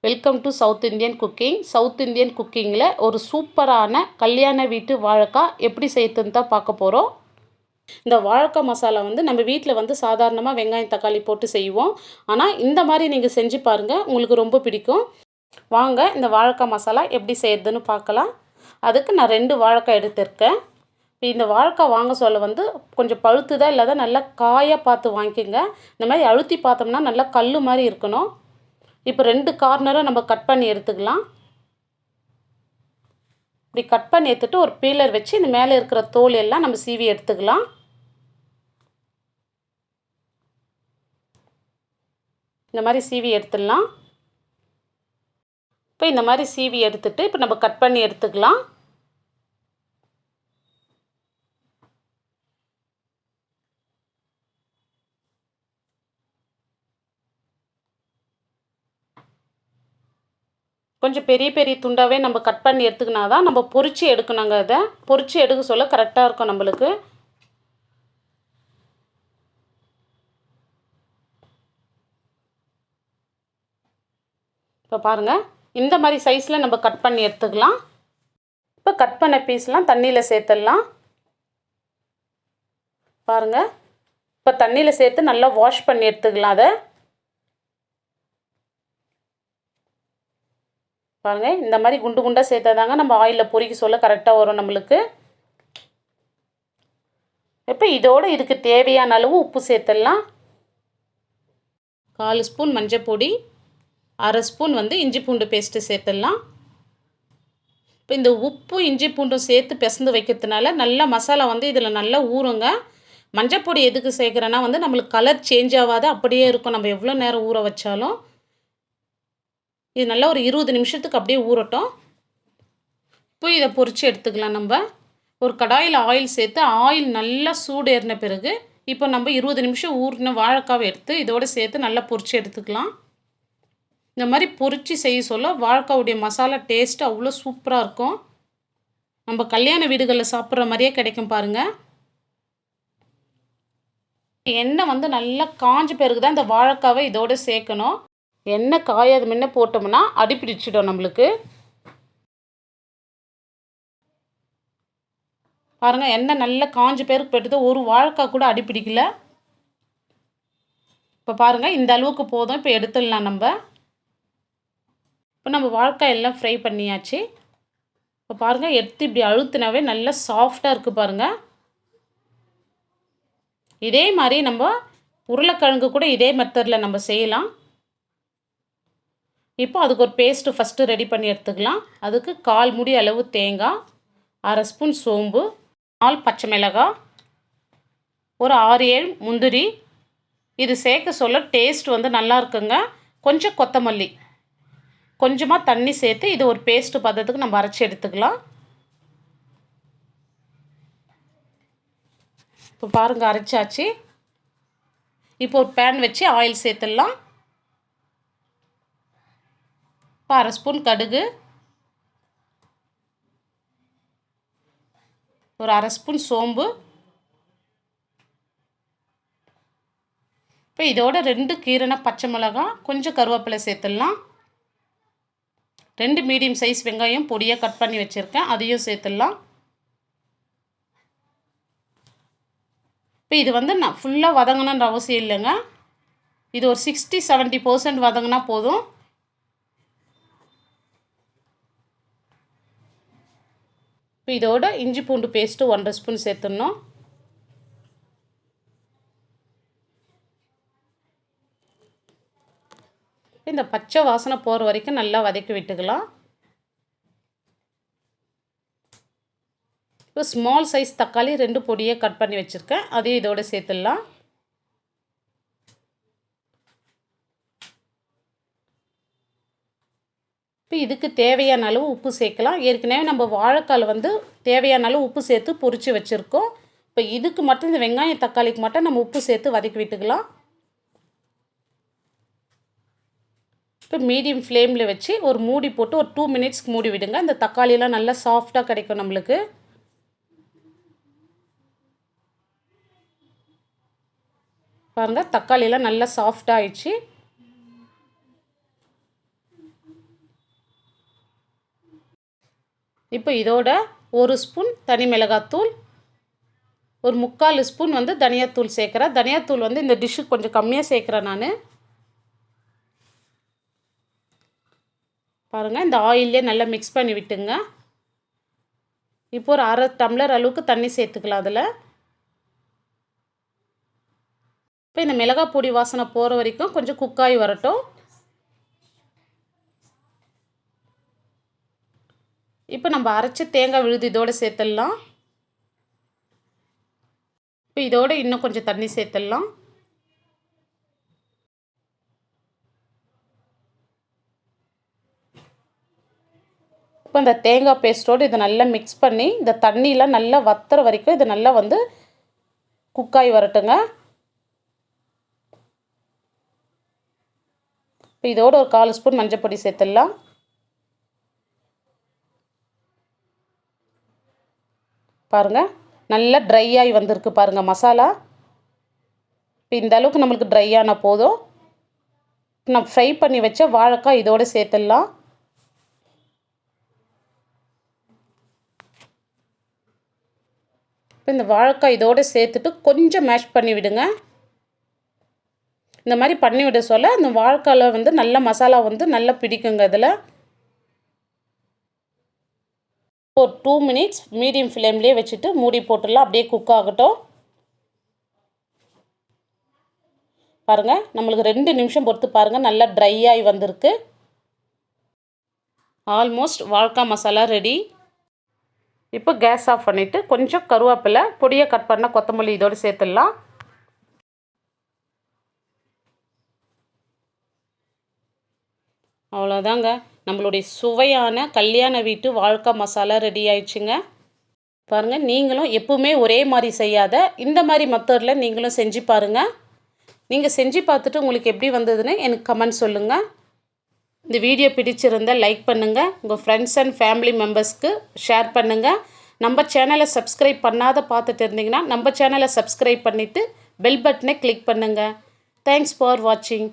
Welcome to south Indian cooking. South Indian குக்கிங்கில் ஒரு சூப்பரான கல்யாண வீட்டு வாழைக்காய் எப்படி செய்யறதுன்னு தான் பார்க்க போகிறோம். இந்த வாழைக்காய் மசாலா நம்ம வீட்டில் சாதாரணமாக வெங்காயம் தக்காளி போட்டு செய்வோம். ஆனால் இந்த மாதிரி நீங்கள் செஞ்சு பாருங்கள், உங்களுக்கு ரொம்ப பிடிக்கும். வாங்க இந்த வாழைக்காய் மசாலா எப்படி செய்யறதுன்னு பார்க்கலாம். அதுக்கு நான் 2 வாழைக்காய் எடுத்திருக்கேன். இந்த வாழைக்காய் வாங்க சொல்ல கொஞ்சம் பழுத்துதான் இல்லாத நல்லா காயாக பார்த்து வாங்கிக்கோங்க. இந்த மாதிரி அழுத்தி பார்த்தோம்னா நல்லா கல் மாதிரி இருக்கணும். இப்போ 2 கார்னரும் நம்ம கட் பண்ணி எடுத்துக்கலாம். இப்படி கட் பண்ணி எடுத்துட்டு ஒரு பீலர் வச்சு இந்த மேலே இருக்கிற தோல் எல்லாம் நம்ம சீவி எடுத்துக்கலாம். இந்த மாதிரி சீவி எடுத்துடலாம். இப்போ இந்த மாதிரி சீவி எடுத்துட்டு இப்போ நம்ம கட் பண்ணி எடுத்துக்கலாம். கொஞ்சம் பெரிய பெரிய துண்டாகவே நம்ம கட் பண்ணி எடுத்துக்கினா தான் நம்ம பொரிச்சு எடுக்கணுங்க. அதை பொரிச்சு எடுக்க சொல்ல கரெக்டாக இருக்கும் நம்மளுக்கு. இப்போ பாருங்கள், இந்த மாதிரி சைஸில் நம்ம கட் பண்ணி எடுத்துக்கலாம். இப்போ கட் பண்ண பீஸ்லாம் தண்ணியில் சேர்த்துடலாம். பாருங்கள், இப்போ தண்ணியில் சேர்த்து நல்லா வாஷ் பண்ணி எடுத்துக்கலாம். அதை பாருங்கள், இந்த மாதிரி குண்டு குண்டாக சேர்த்தாதாங்க நம்ம ஆயிலில் பொரிக்க சொல்ல கரெக்டாக வரும் நம்மளுக்கு. இப்போ இதோடு இதுக்கு தேவையான அளவு உப்பு சேர்த்துடலாம். 1/4 ஸ்பூன் மஞ்சள் பொடி, 1/2 ஸ்பூன் இஞ்சி பூண்டு பேஸ்ட்டு சேர்த்துடலாம். இப்போ இந்த உப்பு இஞ்சி பூண்டும் சேர்த்து பிசைந்து வைக்கிறதுனால நல்லா மசாலா இதில் நல்லா ஊறுங்க. மஞ்சள் பொடி எதுக்கு சேர்க்குறேன்னா நம்மளுக்கு கலர் சேஞ்ச் ஆகாது, அப்படியே இருக்கும் நம்ம எவ்வளோ நேரம் ஊற வச்சாலும். இது நல்லா ஒரு 20 நிமிஷத்துக்கு அப்படியே ஊறட்டும். இப்போ இதை பொரித்து எடுத்துக்கலாம். நம்ம ஒரு கடாயில் ஆயில் சேர்த்து ஆயில் நல்லா சூடு ஏறின பிறகு இப்போ நம்ம 20 நிமிஷம் ஊறின வாழைக்காவை எடுத்து இதோடு சேர்த்து நல்லா பொரித்து எடுத்துக்கலாம். இந்த மாதிரி பொரித்து செய்ய சொல்ல வாழைக்காவுடைய மசாலா டேஸ்ட்டு அவ்வளோ சூப்பராக இருக்கும். நம்ம கல்யாண வீடுகளில் சாப்பிட்ற மாதிரியே கிடைக்கும் பாருங்கள். எண்ணெய் நல்லா காஞ்ச பிறகு தான் இந்த வாழைக்காவை இதோடு சேர்க்கணும். எண்ணெய் காயாது முன்ன போட்டோம்னா அடி பிடிச்சிடும் நம்மளுக்கு. பாருங்கள், எண்ணெய் நல்லா காஞ்ச பேருக்கு போட்டுட்டு ஒரு வாழைக்காய் கூட அடி பிடிக்கல. இப்போ பாருங்கள், இந்த அளவுக்கு போதும். இப்போ எடுத்துடலாம் நம்ம. இப்போ நம்ம வாழைக்காய் எல்லாம் ஃப்ரை பண்ணியாச்சு. இப்போ பாருங்கள், எடுத்து இப்படி அழுத்தினாவே நல்லா சாஃப்டாக இருக்குது பாருங்கள். இதே மாதிரி நம்ம உருளைக்கிழங்கு கூட இதே மெத்தடில் நம்ம செய்யலாம். இப்போ அதுக்கு ஒரு பேஸ்ட்டு ஃபஸ்ட்டு ரெடி பண்ணி எடுத்துக்கலாம். அதுக்கு 1/4 மூடி அளவு தேங்காய், 1/2 ஸ்பூன் சோம்பு, 4 பச்சை மிளகாய், ஒரு 6-7 முந்திரி. இது சேர்க்க சொல்ல டேஸ்ட் நல்லா இருக்குங்க. கொஞ்சம் கொத்தமல்லி, கொஞ்சமாக தண்ணி சேர்த்து இது ஒரு பேஸ்ட்டு பதத்துக்கு நம்ம அரைச்சி எடுத்துக்கலாம். இப்போ பாருங்கள், அரைச்சாச்சு. இப்போ ஒரு பேன் வச்சு ஆயில் சேர்த்துடலாம். இப்போ 1/2 ஸ்பூன் கடுகு, ஒரு 1/2 ஸ்பூன் சோம்பு. இப்போ இதோட 2 கீரைன பச்சை மிளகாய், கொஞ்சம் கருவேப்பிலை சேர்த்துடலாம். 2 மீடியம் சைஸ் வெங்காயம் பொடியாக கட் பண்ணி வச்சுருக்கேன், அதையும் சேர்த்துடலாம். இப்போ இது நான் ஃபுல்லாக வதங்கணுன்ற அவசியம் இல்லைங்க. இது ஒரு 60-70% வதங்கினா போதும். இப்போ இதோட இஞ்சி பூண்டு பேஸ்ட்டு 1/2 ஸ்பூன் சேர்த்துடணும். இந்த பச்சை வாசனை போகிற வரைக்கும் நல்லா வதக்கி விட்டுக்கலாம். இப்போ ஸ்மால் சைஸ் தக்காளி 2 பொடியாக கட் பண்ணி வச்சுருக்கேன், அதையும் இதோடு சேர்த்துடலாம். இப்போ இதுக்கு தேவையான அளவு உப்பு சேர்க்கலாம். ஏற்கனவே நம்ம வாழைக்கால் தேவையான அளவு உப்பு சேர்த்து பொரித்து வச்சுருக்கோம். இப்போ இதுக்கு மட்டும் இந்த வெங்காயம் தக்காளிக்கு மட்டும் நம்ம உப்பு சேர்த்து வதக்கி விட்டுக்கலாம். இப்போ மீடியம் ஃப்ளேமில் வச்சு ஒரு மூடி போட்டு ஒரு 2 மினிட்ஸ்க்கு மூடி விடுங்க. இந்த தக்காளியெல்லாம் நல்லா சாஃப்டாக கிடைக்கும் நம்மளுக்கு. பாருங்கள், தக்காளியெல்லாம் நல்லா சாஃப்டாக ஆயிடுச்சு. இப்போ இதோட 1 ஸ்பூன் தனி மிளகாத்தூள், ஒரு 3/4 ஸ்பூன் வந்து தனியாத்தூள் சேர்க்குறேன். தனியாத்தூள் வந்து இந்த டிஷ்ஷுக்கு கொஞ்சம் கம்மியாக சேர்க்குறேன் நான். பாருங்கள், இந்த ஆயிலே நல்லா மிக்ஸ் பண்ணி விட்டுங்க. இப்போ ஒரு 1/2 டம்ளர் அளவுக்கு தண்ணி சேர்த்துக்கலாம் அதில். இப்போ இந்த மிளகாய் பொடி வாசனை போகிற வரைக்கும் கொஞ்சம் குக்காகி வரட்டும். இப்போ நம்ம அரைச்ச தேங்காய் விழுது இதோடு சேர்த்துடலாம். இப்போ இதோடு இன்னும் கொஞ்சம் தண்ணி சேர்த்துடலாம். இப்போ இந்த தேங்காய் பேஸ்ட்டோடு இதை நல்லா மிக்ஸ் பண்ணி இந்த தண்ணியெலாம் நல்லா வத்துற வரைக்கும் இது நல்லா வந்து குக்காகி வரட்டுங்க. இப்போ இதோடு ஒரு 1/4 ஸ்பூன் மஞ்சள் பொடி சேர்த்துடலாம். பாருங்கள், நல்லா ட்ரை ஆகி வந்திருக்கு பாருங்கள் மசாலா. இப்போ இந்த அளவுக்கு நம்மளுக்கு ட்ரை ஆனால் போதும். நான் ஃப்ரை பண்ணி வச்ச வாழைக்காய் இதோடு சேர்த்துடலாம். இப்போ இந்த வாழைக்காய் இதோடு சேர்த்துட்டு கொஞ்சம் மேஷ் பண்ணி விடுங்க. இந்த மாதிரி பண்ணி விட சொல்ல அந்த வாழைக்காயில் வந்து நல்ல மசாலா வந்து நல்லா பிடிக்குங்க இதில். ஒரு 2 மினிட்ஸ் மீடியம் ஃப்ளேம்லேயே வச்சுட்டு மூடி போட்டுடலாம். அப்படியே குக் ஆகட்டும். பாருங்கள், நம்மளுக்கு 2 நிமிஷம் பொறுத்து பாருங்கள் நல்லா ட்ரை ஆகி வந்திருக்கு. ஆல்மோஸ்ட் வாழைக்காய் மசாலா ரெடி. இப்போ கேஸ் ஆஃப் பண்ணிவிட்டு கொஞ்சம் கருவேப்பிலை, பொடியை கட் பண்ண கொத்தமல்லி இதோடு சேர்த்துடலாம். அவ்வளோதாங்க, நம்மளுடைய சுவையான கல்யாண வீட்டு வாழைக்காய் மசாலா ரெடி ஆயிடுச்சுங்க. பாருங்கள், நீங்களும் எப்பவுமே ஒரே மாதிரி செய்யாத இந்த மாதிரி மெத்தடில் நீங்களும் செஞ்சு பாருங்கள். நீங்கள் செஞ்சு பார்த்துட்டு உங்களுக்கு எப்படி வந்ததுன்னு எனக்கு கமெண்ட் சொல்லுங்கள். இந்த வீடியோ பிடிச்சிருந்தால் லைக் பண்ணுங்கள். உங்கள் ஃப்ரெண்ட்ஸ் அண்ட் ஃபேமிலி மெம்பர்ஸ்க்கு ஷேர் பண்ணுங்கள். நம்ம சேனலை சப்ஸ்கிரைப் பண்ணாத பார்த்துட்டு இருந்தீங்கன்னா நம்ம சேனலை சப்ஸ்கிரைப் பண்ணிவிட்டு பெல் பட்டனை கிளிக் பண்ணுங்கள். தேங்க்ஸ் ஃபார் வாட்சிங்.